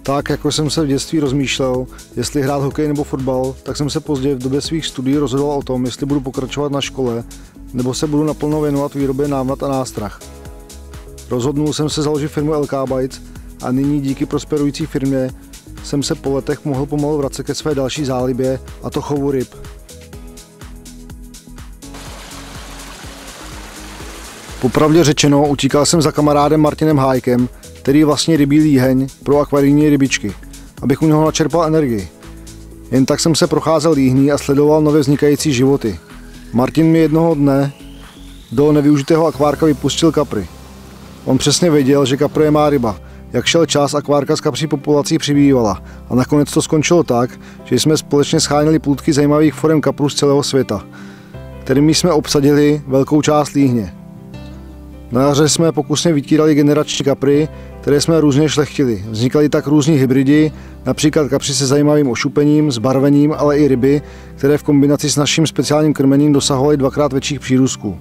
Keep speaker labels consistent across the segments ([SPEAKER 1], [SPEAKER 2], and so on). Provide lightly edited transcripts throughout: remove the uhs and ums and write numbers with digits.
[SPEAKER 1] Tak, jako jsem se v dětství rozmýšlel, jestli hrát hokej nebo fotbal, tak jsem se později v době svých studií rozhodoval o tom, jestli budu pokračovat na škole, nebo se budu naplno věnovat výrobě návnat a nástrah. Rozhodnul jsem se založit firmu LK Bites a nyní díky prosperující firmě jsem se po letech mohl pomalu vracet ke své další zálibě, a to chovu ryb. Popravdě řečeno, utíkal jsem za kamarádem Martinem Hájkem, který vlastní rybí líheň pro akvarijní rybičky, abych u něho načerpal energii. Jen tak jsem se procházel líhní a sledoval nově vznikající životy. Martin mi jednoho dne do nevyužitého akvárka vypustil kapry. On přesně věděl, že kapr je má ryba. Jak šel čas, akvárka s kapří populací přibývala a nakonec to skončilo tak, že jsme společně scháněli plůdky zajímavých forem kaprů z celého světa, kterými jsme obsadili velkou část líhně. Na jaře jsme pokusně vytírali generační kapry, které jsme různě šlechtili. Vznikaly tak různí hybridi, například kapři se zajímavým ošupením, zbarvením, ale i ryby, které v kombinaci s naším speciálním krmením dosahovaly dvakrát větších přírůstků.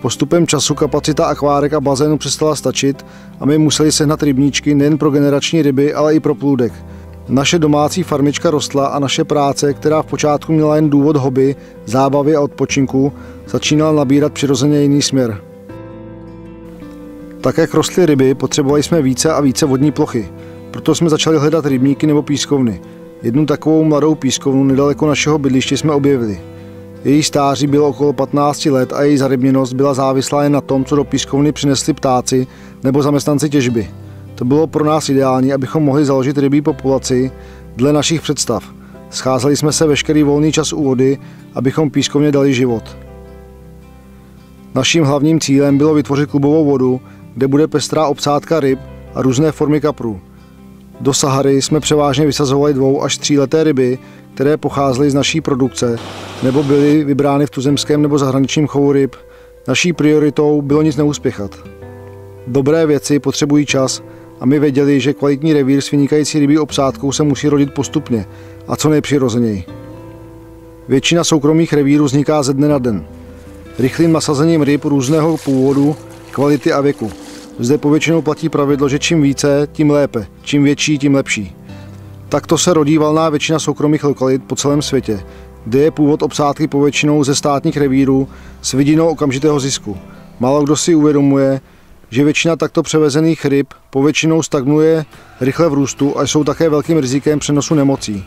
[SPEAKER 1] Postupem času kapacita akvárek a bazénu přestala stačit a my museli sehnat rybníčky nejen pro generační ryby, ale i pro plůdek. Naše domácí farmička rostla a naše práce, která v počátku měla jen důvod hobby, zábavy a odpočinku, začínala nabírat přirozeně jiný směr. Tak jak rostly ryby, potřebovali jsme více a více vodní plochy. Proto jsme začali hledat rybníky nebo pískovny. Jednu takovou mladou pískovnu nedaleko našeho bydliště jsme objevili. Její stáří bylo okolo 15 let a její zarybněnost byla závislá jen na tom, co do pískovny přinesli ptáci nebo zaměstnanci těžby. To bylo pro nás ideální, abychom mohli založit rybí populaci dle našich představ. Scházeli jsme se veškerý volný čas u vody, abychom pískovně dali život. Naším hlavním cílem bylo vytvořit klubovou vodu, kde bude pestrá obsádka ryb a různé formy kaprů. Do Sahary jsme převážně vysazovali 2 až 3 leté ryby, které pocházely z naší produkce nebo byly vybrány v tuzemském nebo zahraničním chovu ryb. Naší prioritou bylo nic neuspěchat. Dobré věci potřebují čas a my věděli, že kvalitní revír s vynikající rybí obsádkou se musí rodit postupně a co nejpřirozeněji. Většina soukromých revírů vzniká ze dne na den. Rychlým nasazením ryb různého původu, kvality a věku. Zde povětšinou platí pravidlo, že čím více, tím lépe, čím větší, tím lepší. Takto se rodí valná většina soukromých lokalit po celém světě, kde je původ obsádky povětšinou ze státních revírů s vidinou okamžitého zisku. Málo kdo si uvědomuje, že většina takto převezených ryb povětšinou stagnuje rychle v růstu a jsou také velkým rizikem přenosu nemocí.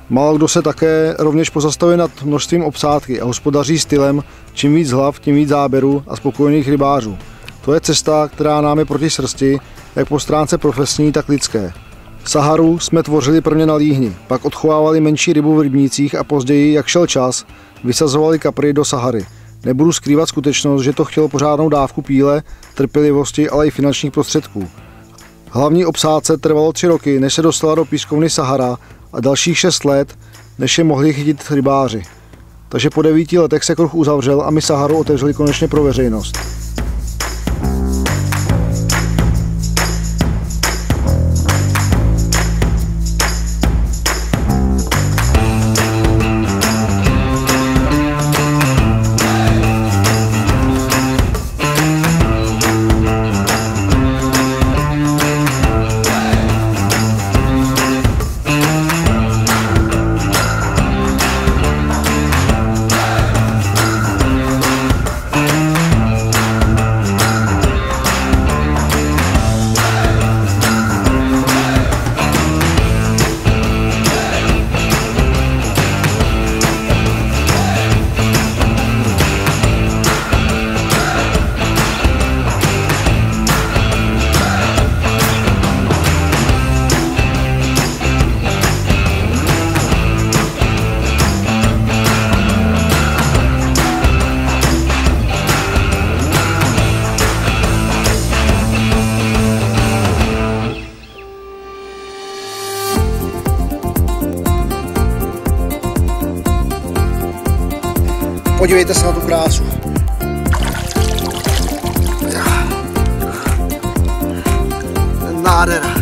[SPEAKER 1] Málo kdo se také rovněž pozastavuje nad množstvím obsádky a hospodaří stylem čím víc hlav, tím víc záběrů a spokojených rybářů. To je cesta, která nám je proti srsti, jak po stránce profesní, tak lidské. Saharu jsme tvořili prvně na líhni, pak odchovávali menší rybu v rybnících a později, jak šel čas, vysazovali kapry do Sahary. Nebudu skrývat skutečnost, že to chtělo pořádnou dávku píle, trpělivosti, ale i finančních prostředků. Hlavní obsádce trvalo 3 roky, než se dostala do pískovny Sahara a dalších 6 let, než je mohli chytit rybáři. Takže po 9 letech se kruh uzavřel a my Saharu otevřeli konečně pro veřejnost. Podívejte se na tu krásu. Nádhera.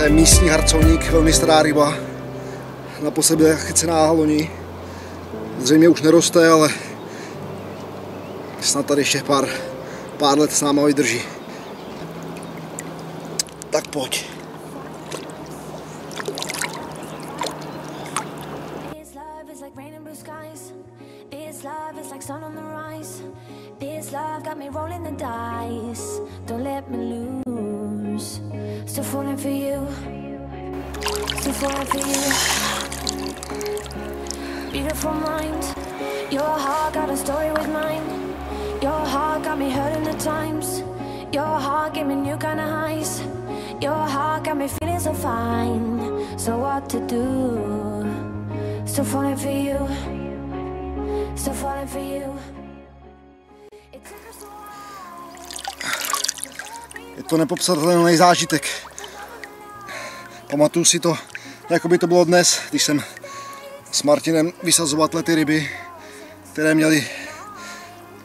[SPEAKER 1] je místní harcovník, velmi stará ryba. Naposled byla chycená loni. Zřejmě už neroste, ale snad tady ještě pár let s náma vydrží. Tak pojď.
[SPEAKER 2] This love got me rolling the dice. Don't let me lose. Still falling for you. Still falling for you. Beautiful mind. Your heart got a story with mine. Your heart got me hurting at times. Your heart gave me new kind of highs. Your heart got me feeling so fine. So what to do? Still falling for you. Still falling for you.
[SPEAKER 1] Je to nepopsatelný zážitek. Pamatuju si to, jako by to bylo dnes, když jsem s Martinem vysazoval ty ryby, které měly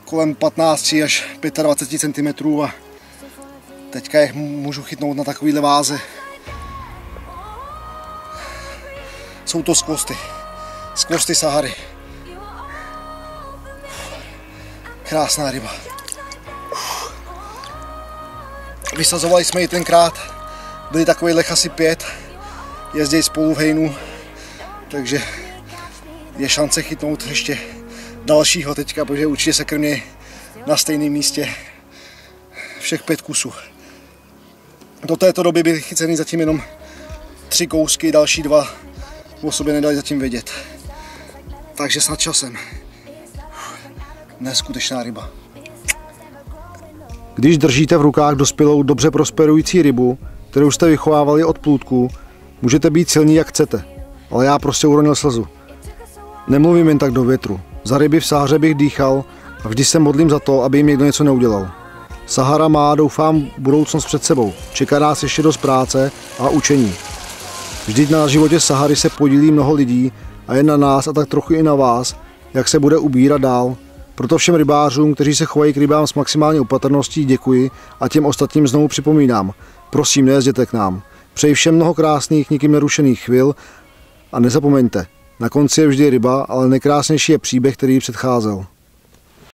[SPEAKER 1] kolem 15 až 25 cm a teďka je můžu chytnout na takovýhle váze. Jsou to skvosty Sahary. Krásná ryba. Vysazovali jsme ji tenkrát, byli takových asi 5, jezdí spolu v hejnu, takže je šance chytnout ještě dalšího teďka, protože určitě se krmě na stejném místě všech 5 kusů. Do této doby byly chyceny zatím jenom 3 kousky, další 2 o sobě nedali zatím vědět. Takže snad časem. Neskutečná ryba. Když držíte v rukách dospělou, dobře prosperující rybu, kterou jste vychovávali od plůdku, můžete být silní jak chcete, ale já prostě uronil slzu. Nemluvím jen tak do větru. Za ryby v Sahaře bych dýchal a vždy se modlím za to, aby jim někdo něco neudělal. Sahara má, doufám, budoucnost před sebou. Čeká nás ještě dost práce a učení. Vždyť na životě Sahary se podílí mnoho lidí a je na nás a tak trochu i na vás, jak se bude ubírat dál. Proto všem rybářům, kteří se chovají k rybám s maximální opatrností, děkuji a těm ostatním znovu připomínám. Prosím, nejezděte k nám. Přeji všem mnoho krásných, nikým nerušených chvil a nezapomeňte, na konci je vždy ryba, ale nejkrásnější je příběh, který ji předcházel.